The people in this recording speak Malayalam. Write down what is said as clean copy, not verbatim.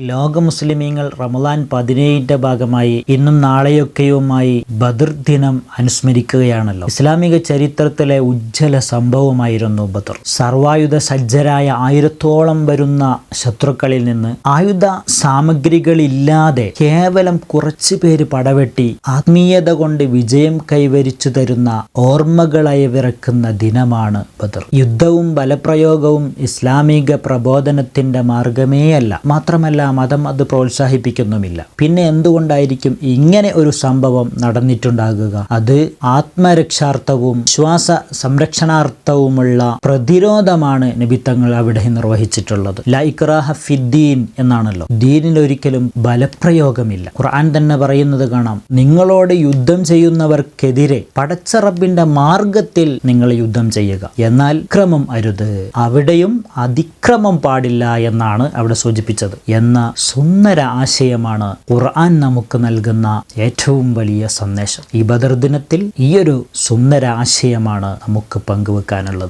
ലോക മുസ്ലിമീങ്ങൾ റമദാൻ 17ന്റെ ഭാഗമായി ഇന്നും നാളെയൊക്കെയുമായി ബദർ ദിനം അനുസ്മരിക്കുകയാണല്ലോ. ഇസ്ലാമിക ചരിത്രത്തിലെ ഉജ്ജ്വല സംഭവമായിരുന്നു ബദർ. സർവായുധ സജ്ജരായ 1000ഓളം വരുന്ന ശത്രുക്കളിൽ നിന്ന് ആയുധ സാമഗ്രികളില്ലാതെ കേവലം കുറച്ചു പേര് പടവെട്ടി ആത്മീയത കൊണ്ട് വിജയം കൈവരിച്ചു തരുന്ന ഓർമ്മകളയവിറക്കുന്ന ദിനമാണ് ബദർ. യുദ്ധവും ബലപ്രയോഗവും ഇസ്ലാമിക പ്രബോധനത്തിന്റെ മാർഗമേയല്ല. മാത്രമല്ല മതം അത് പ്രോത്സാഹിപ്പിക്കുന്നുമില്ല. പിന്നെ എന്തുകൊണ്ടായിരിക്കും ഇങ്ങനെ ഒരു സംഭവം നടന്നിട്ടുണ്ടാകുക? അത് ആത്മരക്ഷാർത്ഥവും വിശ്വാസ സംരക്ഷണാർത്ഥവുമുള്ള പ്രതിരോധമാണ് നബിത്തങ്ങൾ അവിടെ നിർവഹിച്ചിട്ടുള്ളത്. ലാ ഇക്റാഹ ഫിദ്ദീൻ എന്നാണല്ലോ. ദീനിൽ ഒരിക്കലും ബലപ്രയോഗമില്ല. ഖുർആൻ തന്നെ പറയുന്നത് കാണാം, നിങ്ങളോട് യുദ്ധം ചെയ്യുന്നവർക്കെതിരെ പടച്ച റബ്ബിന്റെ മാർഗത്തിൽ നിങ്ങൾ യുദ്ധം ചെയ്യുക, എന്നാൽ ക്രമം അരുത്. അവിടെയും അതിക്രമം പാടില്ല എന്നാണ് അവിടെ സൂചിപ്പിച്ചത്. എന്ന സുന്ദര ആശയമാണ് ഖുർആൻ നമുക്ക് നൽകുന്ന ഏറ്റവും വലിയ സന്ദേശം. ഈ ബദർ ദിനത്തിൽ ഈ ഒരു സുന്ദര ആശയമാണ് നമുക്ക് പങ്കുവെക്കാനുള്ളത്.